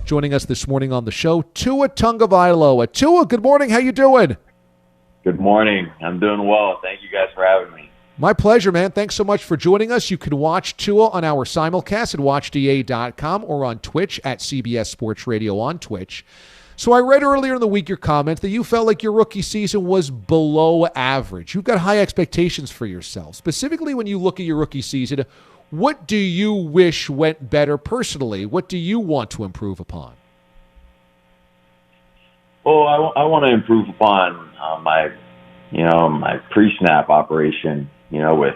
Joining us this morning on the show, Tua Tagovailoa. Tua, good morning. How you doing? Good morning. I'm doing well. Thank you guys for having me. My pleasure, man. Thanks so much for joining us. You can watch Tua on our simulcast at watchda.com or on Twitch at CBS Sports Radio on Twitch. So I read earlier in the week your comment that you felt like your rookie season was below average. You've got high expectations for yourself. Specifically, when you look at your rookie season, what do you wish went better personally? What do you want to improve upon? Well, I want to improve upon my pre-snap operation, with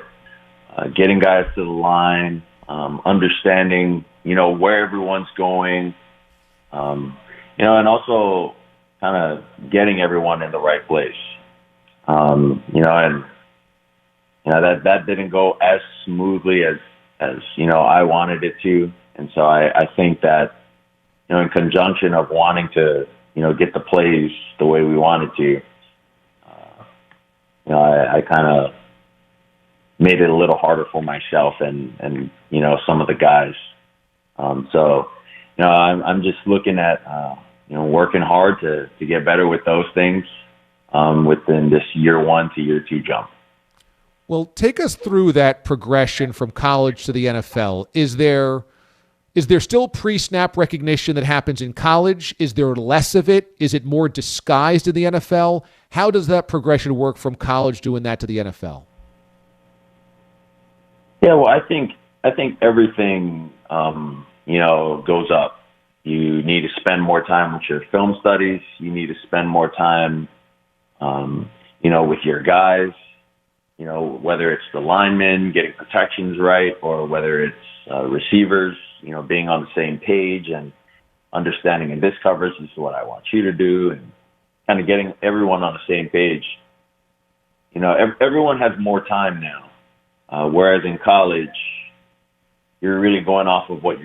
getting guys to the line, understanding, where everyone's going, and also kind of getting everyone in the right place. That didn't go as smoothly as I wanted it to. And so I think that, in conjunction of wanting to, get the plays the way we wanted to, I kind of made it a little harder for myself and some of the guys. I'm just looking at, working hard to get better with those things within this year 1 to year 2 jump. Well, take us through that progression from college to the NFL. Is there still pre-snap recognition that happens in college? Is there less of it? Is it more disguised in the NFL? How does that progression work from college doing that to the NFL? Yeah, well, I think everything goes up. You need to spend more time with your film studies. You need to spend more time, with your guys. Whether it's the linemen getting protections right, or whether it's receivers, being on the same page and understanding in this coverage, this is what I want you to do, and kind of getting everyone on the same page. Everyone has more time now, whereas in college, you're really going off of what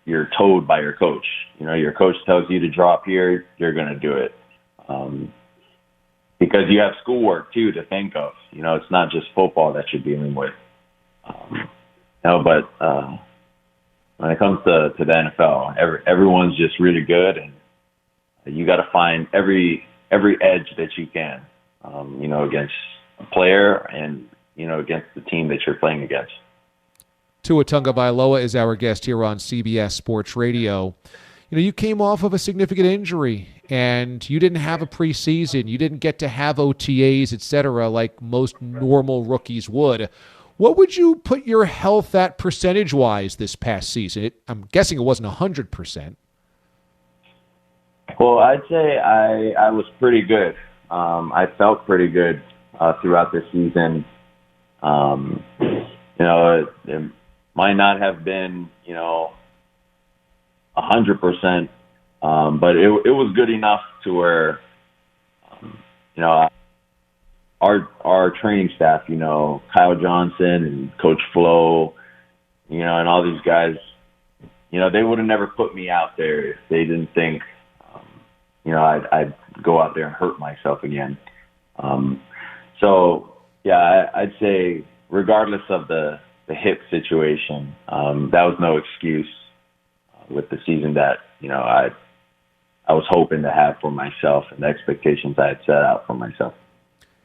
you're told by your coach. Your coach tells you to drop here, you're going to do it. Because you have schoolwork, too, to think of. It's not just football that you're dealing with. But when it comes to the NFL, everyone's just really good, and you got to find every edge that you can, against a player and, against the team that you're playing against. Tua Tagovailoa is our guest here on CBS Sports Radio. You came off of a significant injury, and you didn't have a preseason. You didn't get to have OTAs, et cetera, like most normal rookies would. What would you put your health at percentage-wise this past season? I'm guessing it wasn't 100%. Well, I'd say I was pretty good. I felt pretty good throughout the season. It might not have been, 100%, but it was good enough to where, our training staff, Kyle Johnson and Coach Flo, and all these guys, they would have never put me out there if they didn't think, I'd go out there and hurt myself again. I'd say regardless of the hip situation, that was no excuse with the season that, I was hoping to have for myself and the expectations I had set out for myself.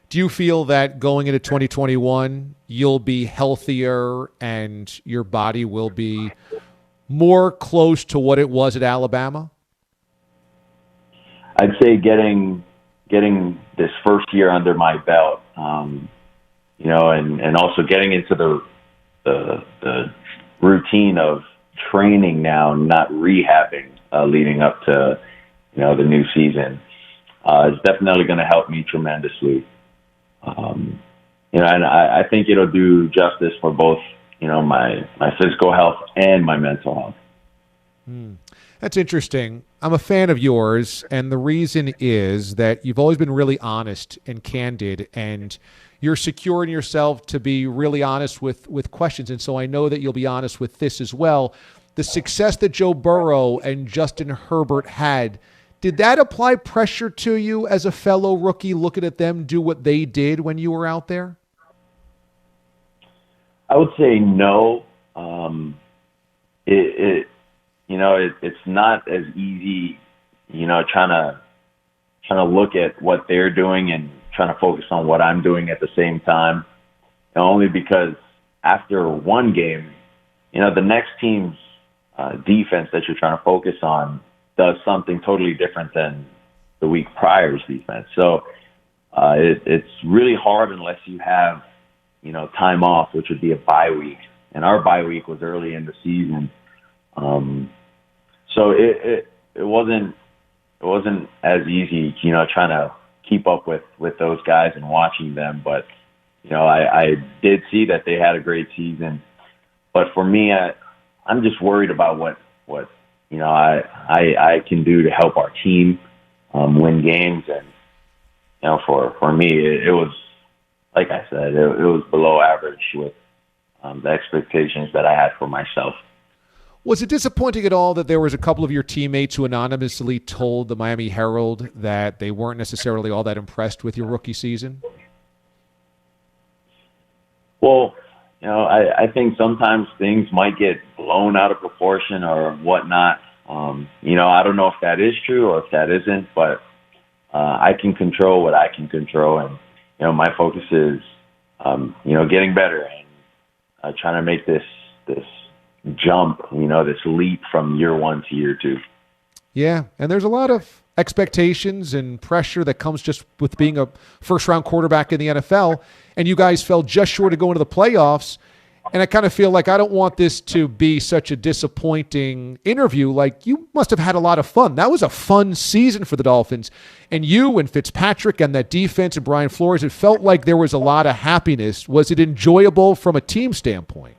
Do you feel that going into 2021, you'll be healthier and your body will be more close to what it was at Alabama? I'd say getting this first year under my belt, and also getting into the routine of training now, not rehabbing, leading up to, the new season, is definitely going to help me tremendously. And I think it'll do justice for both, my physical health and my mental health. That's interesting. I'm a fan of yours, and the reason is that you've always been really honest and candid, and you're secure in yourself to be really honest with questions. And so I know that you'll be honest with this as well. The success that Joe Burrow and Justin Herbert had, did that apply pressure to you as a fellow rookie looking at them do what they did when you were out there? I would say no. it's not as easy, trying to look at what they're doing and trying to focus on what I'm doing at the same time. And only because after one game, the next team's defense that you're trying to focus on does something totally different than the week prior's defense. So it's really hard unless you have, time off, which would be a bye week. And our bye week was early in the season. So it wasn't as easy, trying to keep up with those guys and watching them. But, I did see that they had a great season. But for me, I'm just worried about what I can do to help our team win games. And, for me, it was, like I said, it was below average with the expectations that I had for myself. Was it disappointing at all that there was a couple of your teammates who anonymously told the Miami Herald that they weren't necessarily all that impressed with your rookie season? Well, I think sometimes things might get blown out of proportion or whatnot. I don't know if that is true or if that isn't, but I can control what I can control. And, my focus is, getting better and trying to make this jump, this leap from year one to year two. Yeah, and there's a lot of expectations and pressure that comes just with being a first-round quarterback in the NFL, and you guys fell just short of going to the playoffs. And I kind of feel like I don't want this to be such a disappointing interview. Like, you must have had a lot of fun. That was a fun season for the Dolphins. And you and Fitzpatrick and that defense and Brian Flores, it felt like there was a lot of happiness. Was it enjoyable from a team standpoint?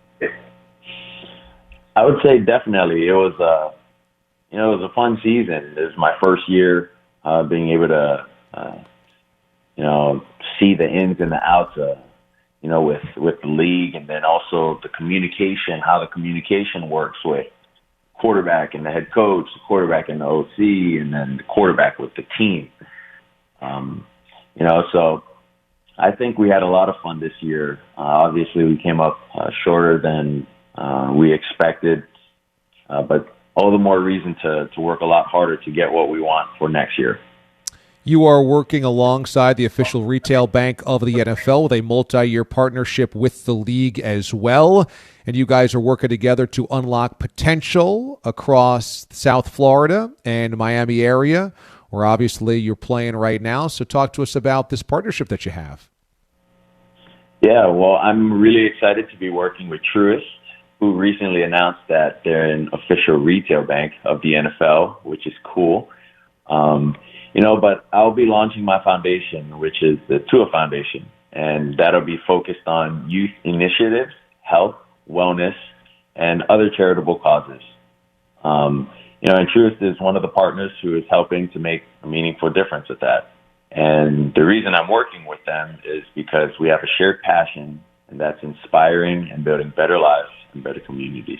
I would say definitely. It was a fun season. It was my first year being able to, see the ins and the outs, with the league, and then also the communication, how the communication works with quarterback and the head coach, the quarterback and the OC, and then the quarterback with the team. So I think we had a lot of fun this year. Obviously, we came up shorter than we expected, but all the more reason to work a lot harder to get what we want for next year. You are working alongside the official retail bank of the NFL with a multi-year partnership with the league as well. And you guys are working together to unlock potential across South Florida and Miami area, where obviously you're playing right now. So talk to us about this partnership that you have. Yeah, well, I'm really excited to be working with Truist, who recently announced that they're an official retail bank of the NFL, which is cool. But I'll be launching my foundation, which is the Tua Foundation, and that'll be focused on youth initiatives, health, wellness, and other charitable causes. And Truist is one of the partners who is helping to make a meaningful difference with that. And the reason I'm working with them is because we have a shared passion, and that's inspiring and building better lives and better communities.